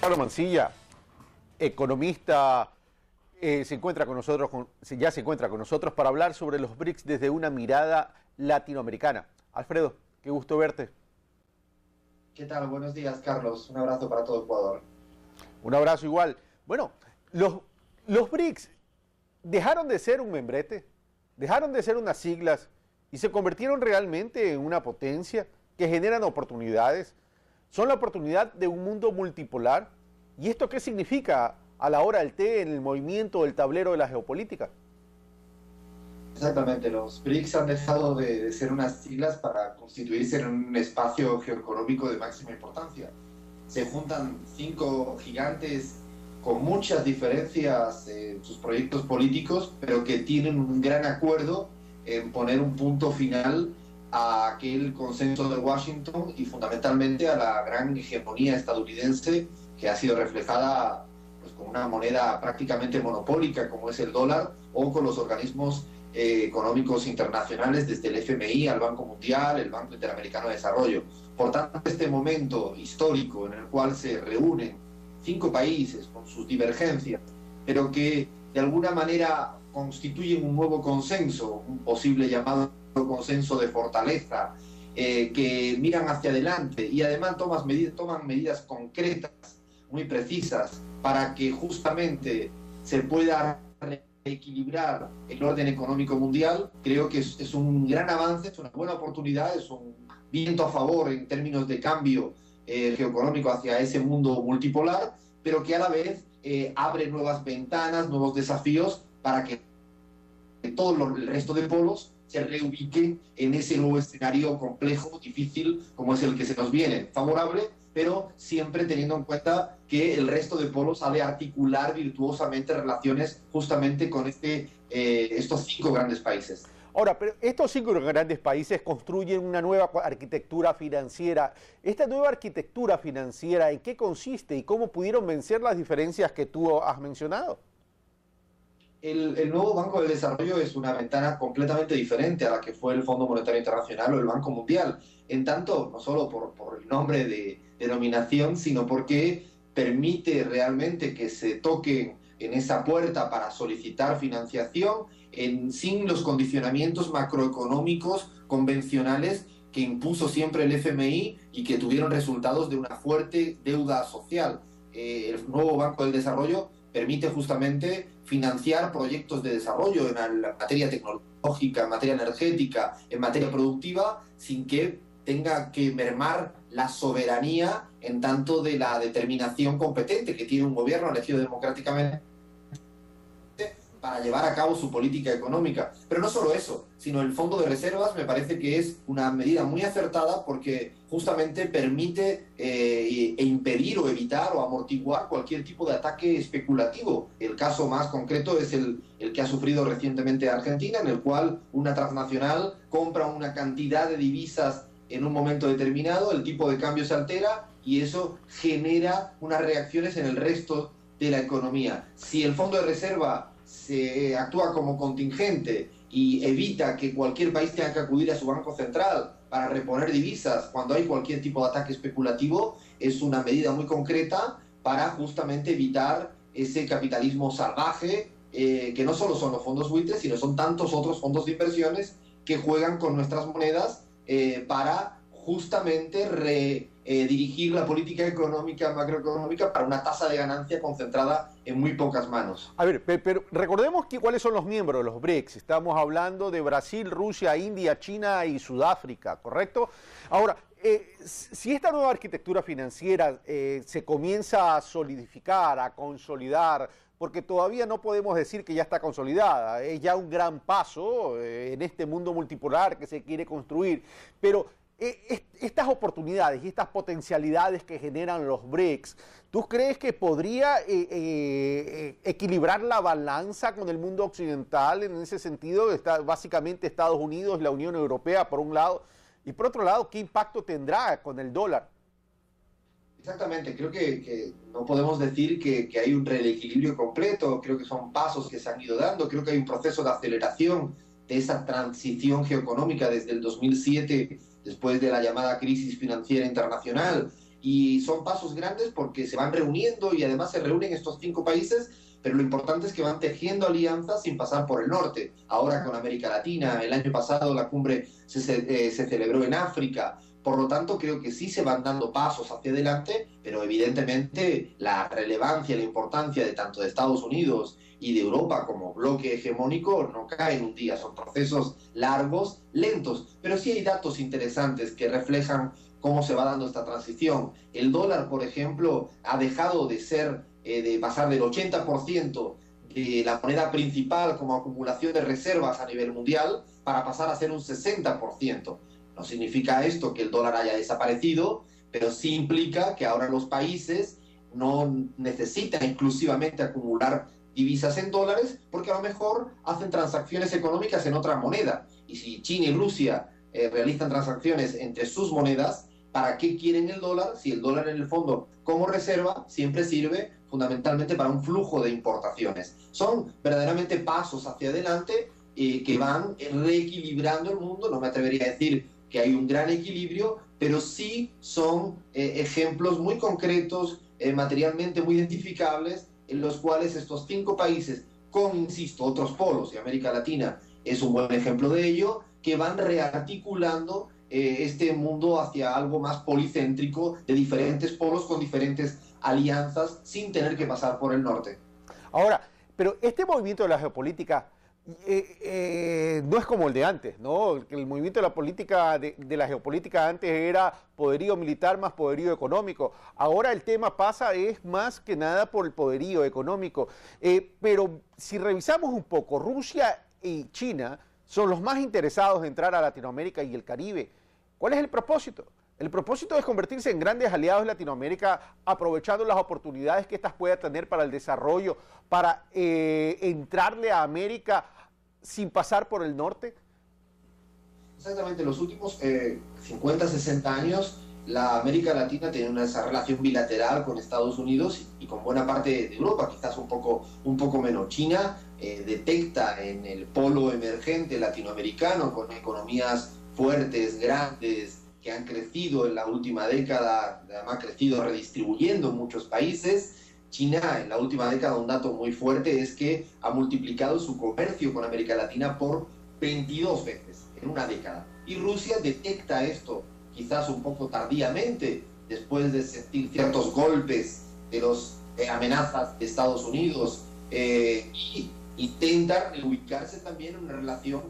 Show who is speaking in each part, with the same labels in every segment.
Speaker 1: Pablo Mancilla, economista, se encuentra con nosotros, ya se encuentra con nosotros para hablar sobre los BRICS desde una mirada latinoamericana. Alfredo, qué gusto verte.
Speaker 2: ¿Qué tal? Buenos días, Carlos. Un abrazo para todo Ecuador.
Speaker 1: Un abrazo igual. Bueno, los BRICS dejaron de ser un membrete, dejaron de ser unas siglas y se convirtieron realmente en una potencia que generan oportunidades. Son la oportunidad de un mundo multipolar. ¿Y esto qué significa a la hora del té en el movimiento del tablero de la geopolítica?
Speaker 2: Exactamente, los BRICS han dejado de ser unas siglas para constituirse en un espacio geoeconómico de máxima importancia. Se juntan 5 gigantes con muchas diferencias en sus proyectos políticos, pero que tienen un gran acuerdo en poner un punto final a aquel consenso de Washington y fundamentalmente a la gran hegemonía estadounidense que ha sido reflejada pues, con una moneda prácticamente monopólica como es el dólar o con los organismos económicos internacionales desde el FMI al Banco Mundial, el Banco Interamericano de Desarrollo. Por tanto, este momento histórico en el cual se reúnen 5 países con sus divergencias, pero que de alguna manera constituyen un nuevo consenso, un posible llamado consenso de fortaleza, que miran hacia adelante y además toman medidas concretas, muy precisas, para que justamente se pueda equilibrar el orden económico mundial. Creo que es un gran avance, es una buena oportunidad, es un viento a favor en términos de cambio geoeconómico hacia ese mundo multipolar, pero que a la vez abre nuevas ventanas, nuevos desafíos para que todo el resto de polos se reubique en ese nuevo escenario complejo, difícil, como es el que se nos viene, favorable, pero siempre teniendo en cuenta que el resto de polos ha de articular virtuosamente relaciones justamente con estos 5 grandes países.
Speaker 1: Ahora, pero estos 5 grandes países construyen una nueva arquitectura financiera. ¿Esta nueva arquitectura financiera en qué consiste y cómo pudieron vencer las diferencias que tú has mencionado?
Speaker 2: El nuevo Banco de Desarrollo es una ventana completamente diferente a la que fue el Fondo Monetario Internacional o el Banco Mundial, en tanto, no solo por el nombre de denominación, sino porque permite realmente que se toquen en esa puerta para solicitar financiación sin los condicionamientos macroeconómicos convencionales que impuso siempre el FMI y que tuvieron resultados de una fuerte deuda social. El nuevo Banco del Desarrollo permite justamente financiar proyectos de desarrollo en la materia tecnológica, en materia energética, en materia productiva, sin que tenga que mermar la soberanía en tanto de la determinación competente que tiene un gobierno elegido democráticamente para llevar a cabo su política económica. Pero no solo eso, sino el Fondo de Reservas me parece que es una medida muy acertada porque justamente permite impedir o evitar o amortiguar cualquier tipo de ataque especulativo. El caso más concreto es el que ha sufrido recientemente Argentina, en el cual una transnacional compra una cantidad de divisas en un momento determinado, el tipo de cambio se altera y eso genera unas reacciones en el resto de la economía. Si el Fondo de Reserva se actúa como contingente y evita que cualquier país tenga que acudir a su banco central para reponer divisas cuando hay cualquier tipo de ataque especulativo, es una medida muy concreta para justamente evitar ese capitalismo salvaje, que no solo son los fondos buitres, sino son tantos otros fondos de inversiones que juegan con nuestras monedas para justamente dirigir la política económica, macroeconómica, para una tasa de ganancia concentrada en muy pocas manos.
Speaker 1: A ver, pero recordemos cuáles son los miembros de los BRICS. Estamos hablando de Brasil, Rusia, India, China y Sudáfrica, ¿correcto? Ahora, si esta nueva arquitectura financiera se comienza a solidificar, a consolidar, porque todavía no podemos decir que ya está consolidada, es ya un gran paso en este mundo multipolar que se quiere construir, pero estas oportunidades y estas potencialidades que generan los BRICS, ¿tú crees que podría equilibrar la balanza con el mundo occidental en ese sentido? Está básicamente Estados Unidos y la Unión Europea por un lado, y por otro lado, ¿qué impacto tendrá con el dólar?
Speaker 2: Exactamente, creo que no podemos decir que hay un reequilibrio completo, creo que son pasos que se han ido dando, creo que hay un proceso de aceleración de esa transición geoeconómica desde el 2007, después de la llamada crisis financiera internacional, Y son pasos grandes porque se van reuniendo y además se reúnen estos 5 países, pero lo importante es que van tejiendo alianzas sin pasar por el norte. Ahora con América Latina, el año pasado la cumbre se celebró en África. Por lo tanto, creo que sí se van dando pasos hacia adelante, pero evidentemente la relevancia y la importancia de tanto de Estados Unidos y de Europa como bloque hegemónico no cae en un día, son procesos largos, lentos, pero sí hay datos interesantes que reflejan cómo se va dando esta transición. El dólar, por ejemplo, ha dejado de pasar del 80% de la moneda principal como acumulación de reservas a nivel mundial para pasar a ser un 60%. No significa esto que el dólar haya desaparecido, pero sí implica que ahora los países no necesitan exclusivamente acumular divisas en dólares, porque a lo mejor hacen transacciones económicas en otra moneda. Y si China y Rusia realizan transacciones entre sus monedas, ¿para qué quieren el dólar? Si el dólar en el fondo como reserva siempre sirve fundamentalmente para un flujo de importaciones. Son verdaderamente pasos hacia adelante que van reequilibrando el mundo. No me atrevería a decir que hay un gran equilibrio, pero sí son ejemplos muy concretos, materialmente muy identificables, en los cuales estos 5 países, con, insisto, otros polos, y América Latina es un buen ejemplo de ello, que van rearticulando este mundo hacia algo más policéntrico, de diferentes polos con diferentes alianzas, sin tener que pasar por el norte.
Speaker 1: Ahora, pero este movimiento de la geopolítica no es como el de antes, ¿no? El movimiento de la política, de la geopolítica antes era poderío militar más poderío económico. Ahora el tema pasa es más que nada por el poderío económico. Pero si revisamos un poco, Rusia y China son los más interesados en entrar a Latinoamérica y el Caribe. ¿Cuál es el propósito? El propósito es convertirse en grandes aliados de Latinoamérica, aprovechando las oportunidades que éstas puedan tener para el desarrollo, para entrarle a América sin pasar por el norte.
Speaker 2: Exactamente, los últimos 50, 60 años, la América Latina tiene esa relación bilateral con Estados Unidos y con buena parte de Europa, quizás un poco menos. China detecta en el polo emergente latinoamericano, con economías fuertes, grandes, que han crecido en la última década, además ha crecido redistribuyendo en muchos países. China en la última década, un dato muy fuerte es que ha multiplicado su comercio con América Latina por 22 veces en una década. Y Rusia detecta esto quizás un poco tardíamente, después de sentir ciertos golpes de las amenazas de Estados Unidos, y intenta ubicarse también en una relación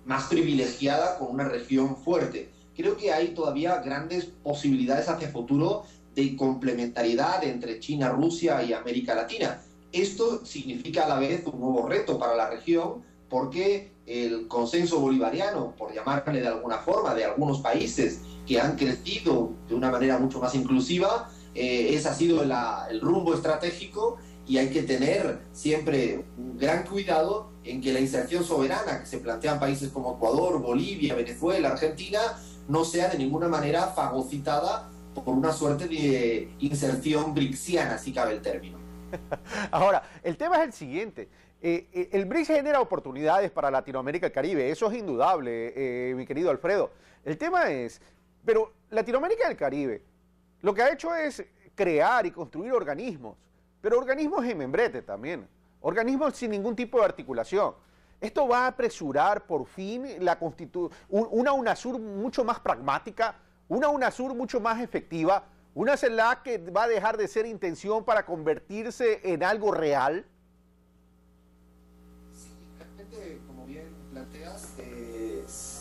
Speaker 2: más privilegiada con una región fuerte. Creo que hay todavía grandes posibilidades hacia el futuro de complementariedad entre China, Rusia y América Latina. Esto significa a la vez un nuevo reto para la región, porque el consenso bolivariano, por llamarle de alguna forma, de algunos países que han crecido de una manera mucho más inclusiva, ese ha sido el rumbo estratégico, y hay que tener siempre un gran cuidado en que la inserción soberana que se plantean países como Ecuador, Bolivia, Venezuela, Argentina, no sea de ninguna manera fagocitada por una suerte de inserción brixiana, si cabe el término.
Speaker 1: Ahora, el tema es el siguiente. El BRICS genera oportunidades para Latinoamérica y el Caribe, eso es indudable, mi querido Alfredo. El tema es, pero Latinoamérica y el Caribe lo que ha hecho es crear y construir organismos, pero organismos en membrete también, organismos sin ningún tipo de articulación. Esto va a apresurar por fin una UNASUR mucho más pragmática, una UNASUR mucho más efectiva, una CELAC que va a dejar de ser intención para convertirse en algo real.
Speaker 2: Sí, realmente, como bien planteas,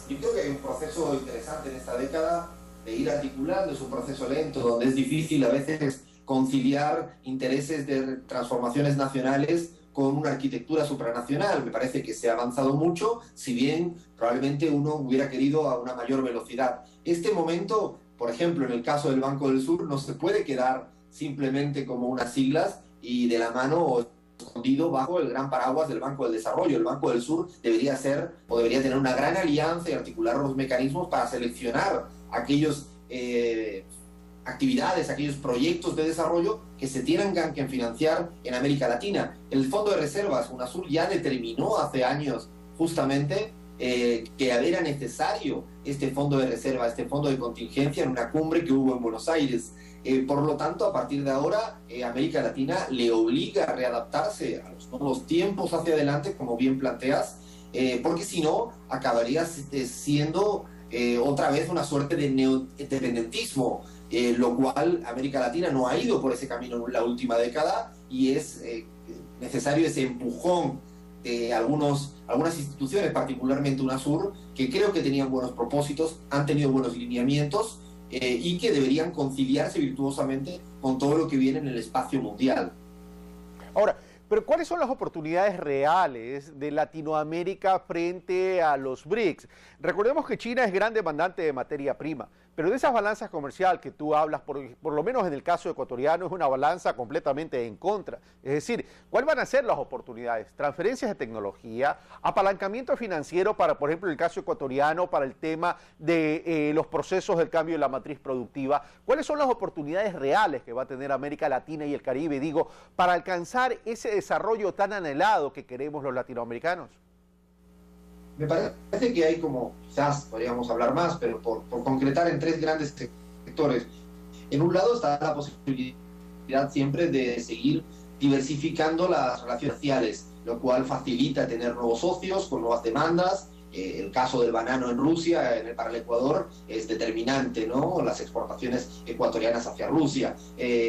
Speaker 2: yo creo que hay un proceso interesante en esta década de ir articulando, es un proceso lento, donde es difícil a veces conciliar intereses de transformaciones nacionales con una arquitectura supranacional. Me parece que se ha avanzado mucho, si bien probablemente uno hubiera querido a una mayor velocidad. Este momento, por ejemplo, en el caso del Banco del Sur, no se puede quedar simplemente como unas siglas y de la mano o escondido bajo el gran paraguas del Banco del Desarrollo. El Banco del Sur debería ser o debería tener una gran alianza y articular los mecanismos para seleccionar aquellos actividades, aquellos proyectos de desarrollo que se tienen que financiar en América Latina. El Fondo de Reservas, UNASUR, ya determinó hace años justamente que era necesario este fondo de reserva, este fondo de contingencia en una cumbre que hubo en Buenos Aires. Por lo tanto, a partir de ahora, América Latina le obliga a readaptarse a los nuevos tiempos hacia adelante, como bien planteas, porque si no, acabaría siendo otra vez una suerte de neodependentismo, lo cual América Latina no ha ido por ese camino en la última década y es necesario ese empujón de algunas instituciones, particularmente UNASUR, que creo que tenían buenos propósitos, han tenido buenos lineamientos y que deberían conciliarse virtuosamente con todo lo que viene en el espacio mundial.
Speaker 1: Ahora, pero ¿cuáles son las oportunidades reales de Latinoamérica frente a los BRICS? Recordemos que China es gran demandante de materia prima, pero de esas balanzas comerciales que tú hablas, por lo menos en el caso ecuatoriano, es una balanza completamente en contra. Es decir, ¿cuáles van a ser las oportunidades? Transferencias de tecnología, apalancamiento financiero para, por ejemplo, el caso ecuatoriano, para el tema de los procesos del cambio de la matriz productiva. ¿Cuáles son las oportunidades reales que va a tener América Latina y el Caribe, digo, para alcanzar ese desarrollo tan anhelado que queremos los latinoamericanos?
Speaker 2: Me parece que hay como, quizás podríamos hablar más, pero por concretar en tres grandes sectores. En un lado está la posibilidad siempre de seguir diversificando las relaciones comerciales, lo cual facilita tener nuevos socios con nuevas demandas. El caso del banano en Rusia, para el Ecuador, es determinante, ¿no? Las exportaciones ecuatorianas hacia Rusia.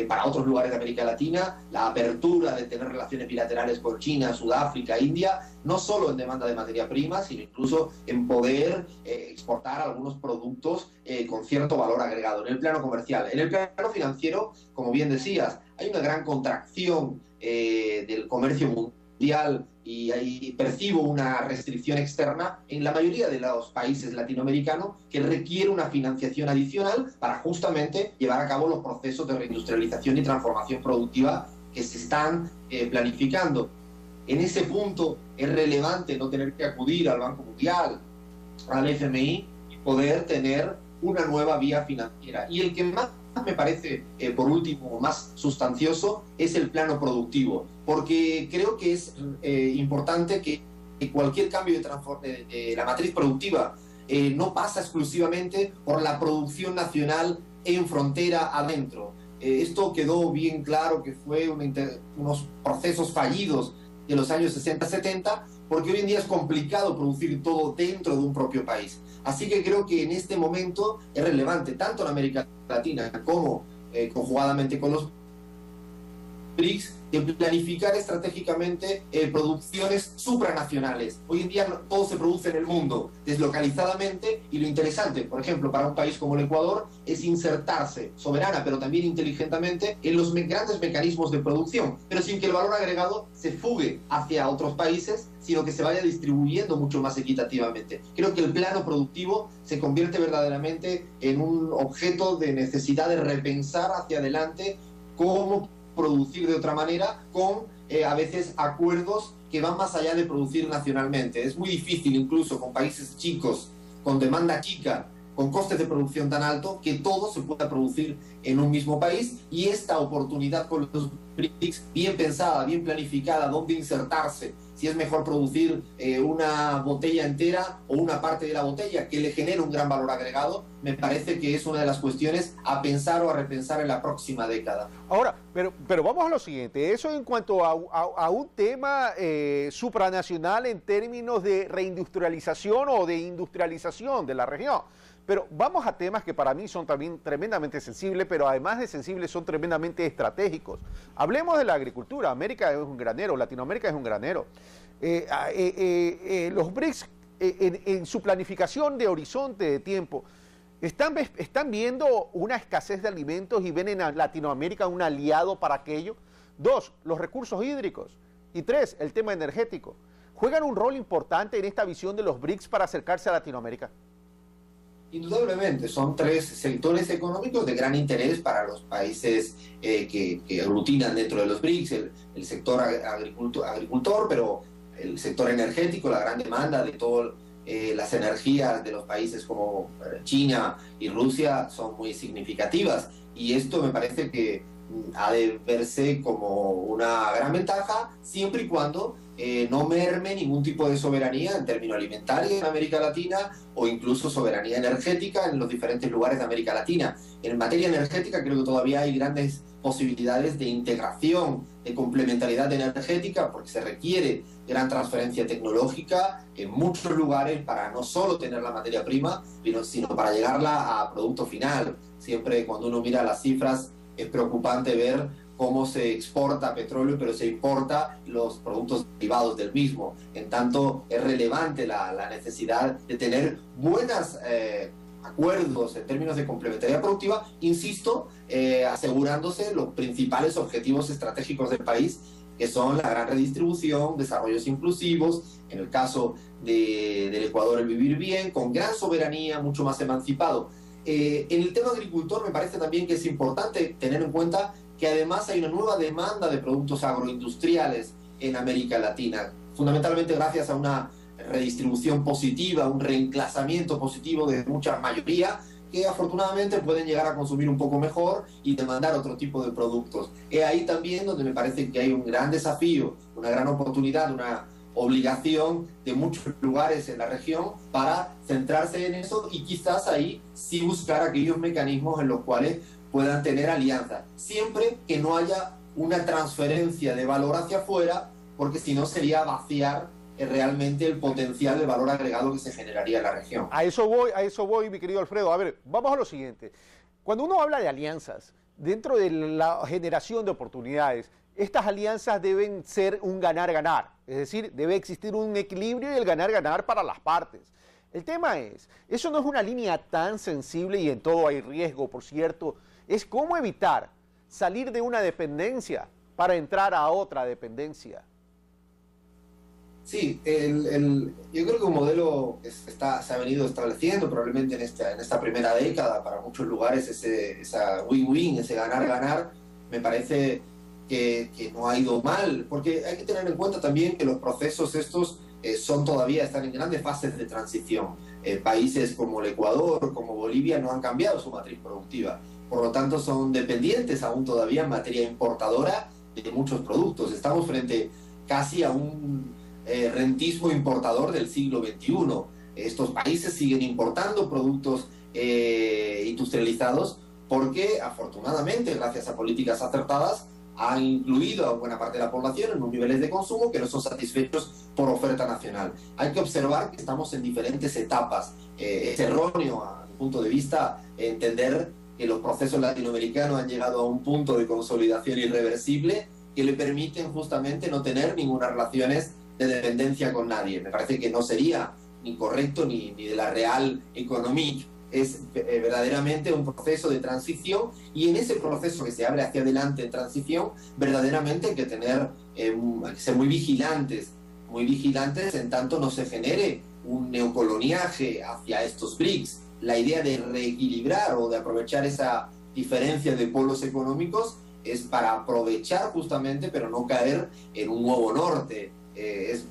Speaker 2: Para otros lugares de América Latina, la apertura de tener relaciones bilaterales con China, Sudáfrica, India, no solo en demanda de materia prima, sino incluso en poder exportar algunos productos con cierto valor agregado en el plano comercial. En el plano financiero, como bien decías, hay una gran contracción del comercio mundial y ahí percibo una restricción externa en la mayoría de los países latinoamericanos que requiere una financiación adicional para justamente llevar a cabo los procesos de reindustrialización y transformación productiva que se están planificando. En ese punto es relevante no tener que acudir al Banco Mundial, al FMI y poder tener una nueva vía financiera. Y el que más me parece, por último, más sustancioso es el plano productivo, porque creo que es importante que cualquier cambio de la matriz productiva no pasa exclusivamente por la producción nacional en frontera adentro. Esto quedó bien claro que fue unos procesos fallidos de los años 60-70, porque hoy en día es complicado producir todo dentro de un propio país. Así que creo que en este momento es relevante, tanto en América Latina como conjugadamente con los BRICS, de planificar estratégicamente producciones supranacionales. Hoy en día todo se produce en el mundo, deslocalizadamente, y lo interesante, por ejemplo, para un país como el Ecuador, es insertarse soberana, pero también inteligentemente, en los grandes mecanismos de producción, pero sin que el valor agregado se fugue hacia otros países, sino que se vaya distribuyendo mucho más equitativamente. Creo que el plano productivo se convierte verdaderamente en un objeto de necesidad de repensar hacia adelante cómo producir de otra manera, con a veces acuerdos que van más allá de producir nacionalmente. Es muy difícil, incluso con países chicos, con demanda chica, con costes de producción tan alto, que todo se pueda producir en un mismo país, y esta oportunidad con los BRICS, bien pensada, bien planificada, dónde insertarse, si es mejor producir una botella entera o una parte de la botella que le genere un gran valor agregado, me parece que es una de las cuestiones a pensar o a repensar en la próxima década.
Speaker 1: Ahora, pero vamos a lo siguiente, eso en cuanto a un tema supranacional en términos de reindustrialización o de industrialización de la región. Pero vamos a temas que para mí son también tremendamente sensibles, pero además de sensibles son tremendamente estratégicos. Hablemos de la agricultura. América es un granero, Latinoamérica es un granero. Los BRICS, en su planificación de horizonte de tiempo, ¿están viendo una escasez de alimentos y ven en Latinoamérica un aliado para aquello? Dos, los recursos hídricos. Y tres, el tema energético. ¿Juegan un rol importante en esta visión de los BRICS para acercarse a Latinoamérica?
Speaker 2: Indudablemente, son tres sectores económicos de gran interés para los países que aglutinan dentro de los BRICS, el sector agricultor, pero el sector energético, la gran demanda de todas las energías de los países como China y Rusia son muy significativas, y esto me parece que ha de verse como una gran ventaja, siempre y cuando no merme ningún tipo de soberanía en términos alimentarios en América Latina o incluso soberanía energética en los diferentes lugares de América Latina. En materia energética creo que todavía hay grandes posibilidades de integración, de complementariedad energética, porque se requiere gran transferencia tecnológica en muchos lugares para no solo tener la materia prima, sino para llegarla a producto final. Siempre cuando uno mira las cifras es preocupante ver cómo se exporta petróleo, pero se importa los productos derivados del mismo. En tanto, es relevante la necesidad de tener buenos acuerdos en términos de complementariedad productiva, insisto, asegurándose los principales objetivos estratégicos del país, que son la gran redistribución, desarrollos inclusivos, en el caso del Ecuador el vivir bien, con gran soberanía, mucho más emancipado. En el tema agricultor me parece también que es importante tener en cuenta que además hay una nueva demanda de productos agroindustriales en América Latina, fundamentalmente gracias a una redistribución positiva, un reemplazamiento positivo de mucha mayoría, que afortunadamente pueden llegar a consumir un poco mejor y demandar otro tipo de productos. Es ahí también donde me parece que hay un gran desafío, una gran oportunidad, una obligación de muchos lugares en la región para centrarse en eso y quizás ahí sí buscar aquellos mecanismos en los cuales puedan tener alianzas, siempre que no haya una transferencia de valor hacia afuera, porque si no sería vaciar realmente el potencial de valor agregado que se generaría en la región.
Speaker 1: A eso voy, mi querido Alfredo. A ver, vamos a lo siguiente. Cuando uno habla de alianzas, dentro de la generación de oportunidades, estas alianzas deben ser un ganar-ganar. Es decir, debe existir un equilibrio y el ganar-ganar para las partes. El tema es, eso no es una línea tan sensible y en todo hay riesgo, por cierto, es cómo evitar salir de una dependencia para entrar a otra dependencia.
Speaker 2: Sí, yo creo que un modelo que se ha venido estableciendo probablemente en esta primera década para muchos lugares, esa win-win, ese ganar-ganar, me parece que no ha ido mal, porque hay que tener en cuenta también que los procesos estos están en grandes fases de transición. Países como el Ecuador, como Bolivia, no han cambiado su matriz productiva. Por lo tanto, son dependientes aún todavía en materia importadora de muchos productos. Estamos frente casi a un rentismo importador del siglo XXI. Estos países siguen importando productos industrializados porque, afortunadamente, gracias a políticas acertadas, han incluido a buena parte de la población en unos niveles de consumo que no son satisfechos por oferta nacional. Hay que observar que estamos en diferentes etapas. Es erróneo, a mi punto de vista, entender que los procesos latinoamericanos han llegado a un punto de consolidación irreversible que le permiten justamente no tener ninguna relaciones de dependencia con nadie. Me parece que no sería ni correcto ni de la real economía. Es verdaderamente un proceso de transición y en ese proceso que se abre hacia adelante en transición, verdaderamente hay que ser muy vigilantes en tanto no se genere un neocoloniaje hacia estos BRICS. La idea de reequilibrar o de aprovechar esa diferencia de polos económicos es para aprovechar justamente, pero no caer en un nuevo norte. Es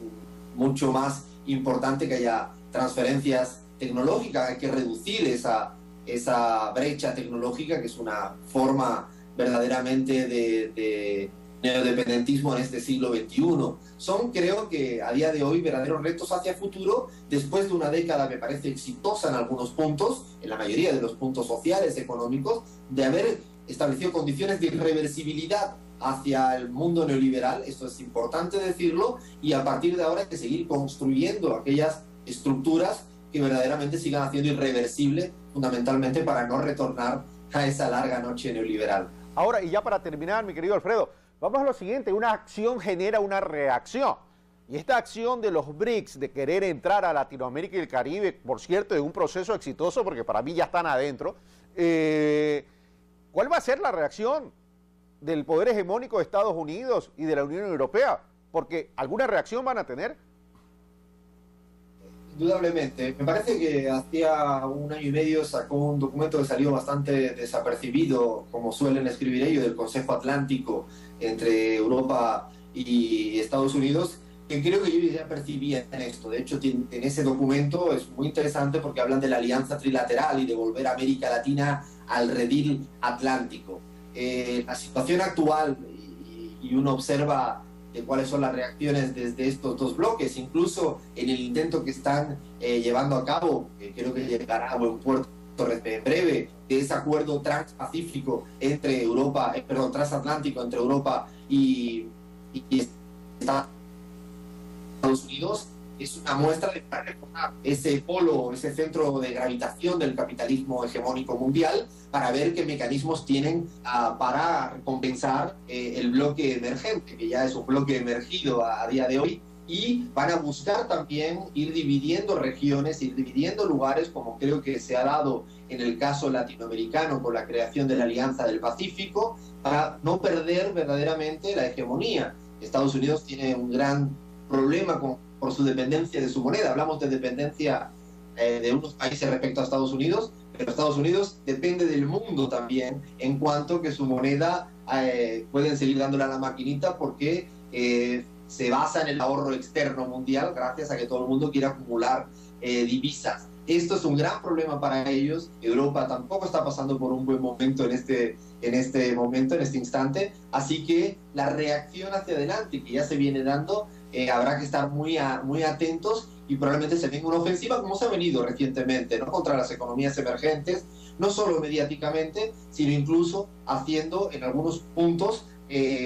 Speaker 2: mucho más importante que haya transferencias tecnológicas, hay que reducir esa brecha tecnológica, que es una forma verdaderamente de neodependentismo en este siglo XXI. Son, creo que a día de hoy, verdaderos retos hacia el futuro, después de una década, me parece exitosa en algunos puntos, en la mayoría de los puntos sociales, económicos, de haber establecido condiciones de irreversibilidad hacia el mundo neoliberal, esto es importante decirlo, y a partir de ahora hay que seguir construyendo aquellas estructuras que verdaderamente sigan haciendo irreversible, fundamentalmente para no retornar a esa larga noche neoliberal.
Speaker 1: Ahora, y ya para terminar, mi querido Alfredo, vamos a lo siguiente, una acción genera una reacción. Y esta acción de los BRICS, de querer entrar a Latinoamérica y el Caribe, por cierto, es un proceso exitoso, porque para mí ya están adentro, ¿cuál va a ser la reacción del poder hegemónico de Estados Unidos y de la Unión Europea? Porque alguna reacción van a tener.
Speaker 2: Indudablemente. Me parece que hacía un año y medio sacó un documento que salió bastante desapercibido, como suelen escribir ellos, del Consejo Atlántico entre Europa y Estados Unidos, que creo que ellos ya percibían esto. De hecho, en ese documento es muy interesante porque hablan de la alianza trilateral y de volver a América Latina al redil atlántico. la situación actual y uno observa de cuáles son las reacciones desde estos dos bloques, incluso en el intento que están llevando a cabo, que creo que llegará a buen puerto en breve, de ese acuerdo transpacífico entre Europa, transatlántico entre Europa y Estados Unidos, es una muestra de ese polo, ese centro de gravitación del capitalismo hegemónico mundial, para ver qué mecanismos tienen para compensar el bloque emergente, que ya es un bloque emergido a día de hoy, y van a buscar también ir dividiendo regiones, ir dividiendo lugares, como creo que se ha dado en el caso latinoamericano con la creación de la Alianza del Pacífico, para no perder verdaderamente la hegemonía. Estados Unidos tiene un gran problema por su dependencia de su moneda. Hablamos de dependencia de unos países respecto a Estados Unidos, pero Estados Unidos depende del mundo también, en cuanto que su moneda pueden seguir dándole a la maquinita porque se basa en el ahorro externo mundial, gracias a que todo el mundo quiere acumular divisas. Esto es un gran problema para ellos. Europa tampoco está pasando por un buen momento en este instante, así que la reacción hacia adelante que ya se viene dando, habrá que estar muy atentos, y probablemente se venga una ofensiva como se ha venido recientemente, ¿no?, contra las economías emergentes, no solo mediáticamente, sino incluso haciendo en algunos puntos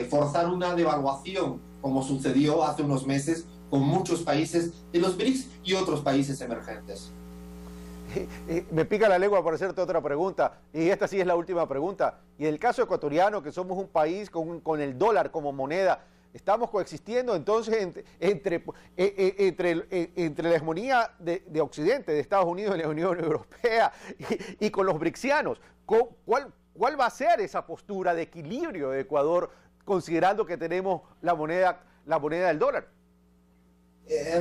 Speaker 2: forzar una devaluación, como sucedió hace unos meses con muchos países de los BRICS y otros países emergentes.
Speaker 1: Me pica la lengua por hacerte otra pregunta, y esta sí es la última pregunta. Y en el caso ecuatoriano, que somos un país con el dólar como moneda, estamos coexistiendo entonces entre la hegemonía de Occidente, de Estados Unidos y la Unión Europea, y con los brixianos. ¿Cuál va a ser esa postura de equilibrio de Ecuador, considerando que tenemos la moneda del dólar?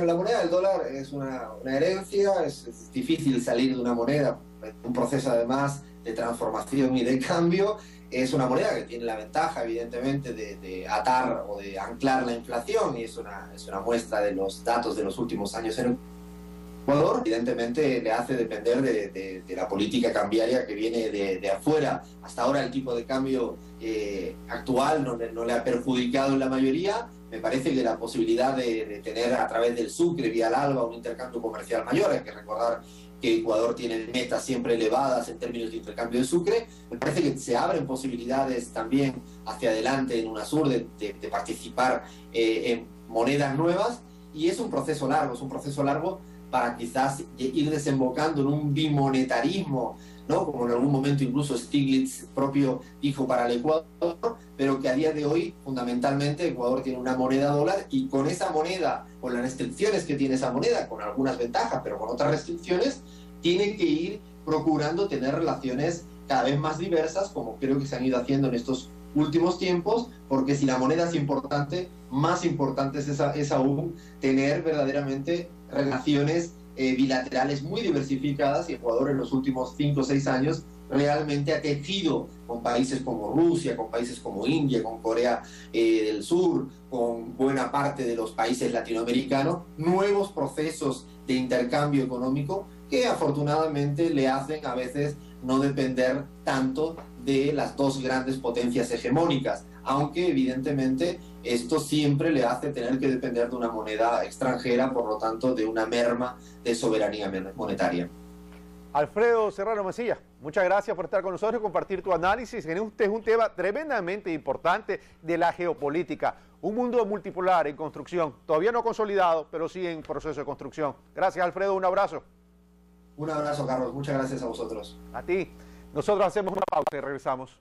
Speaker 2: La moneda del dólar es una herencia, es difícil salir de una moneda, un proceso además de transformación y de cambio. Es una moneda que tiene la ventaja, evidentemente, de atar o de anclar la inflación, y es una muestra de los datos de los últimos años en Ecuador. Evidentemente le hace depender de la política cambiaria que viene de afuera. Hasta ahora el tipo de cambio actual no le ha perjudicado en la mayoría. Me parece que la posibilidad de tener a través del Sucre, vía el ALBA, un intercambio comercial mayor, hay que recordar que Ecuador tiene metas siempre elevadas en términos de intercambio de Sucre, me parece que se abren posibilidades también hacia adelante en UNASUR de participar en monedas nuevas, y es un proceso largo para quizás ir desembocando en un bimonetarismo, ¿no?, como en algún momento incluso Stiglitz propio dijo para el Ecuador, pero que a día de hoy fundamentalmente Ecuador tiene una moneda dólar, y con esa moneda, con las restricciones que tiene esa moneda, con algunas ventajas pero con otras restricciones, tiene que ir procurando tener relaciones cada vez más diversas, como creo que se han ido haciendo en estos últimos tiempos, porque si la moneda es importante, más importante es aún tener verdaderamente relaciones bilaterales muy diversificadas, y Ecuador en los últimos 5 o 6 años realmente ha tejido con países como Rusia, con países como India, con Corea del Sur, con buena parte de los países latinoamericanos, nuevos procesos de intercambio económico que afortunadamente le hacen a veces no depender tanto de las dos grandes potencias hegemónicas, aunque evidentemente esto siempre le hace tener que depender de una moneda extranjera, por lo tanto de una merma de soberanía monetaria.
Speaker 1: Alfredo Serrano Mesilla, muchas gracias por estar con nosotros y compartir tu análisis. Este es un tema tremendamente importante de la geopolítica. Un mundo multipolar en construcción, todavía no consolidado, pero sí en proceso de construcción. Gracias, Alfredo, un abrazo.
Speaker 2: Un abrazo, Carlos, muchas gracias a vosotros.
Speaker 1: A ti. Nosotros hacemos una pausa y regresamos.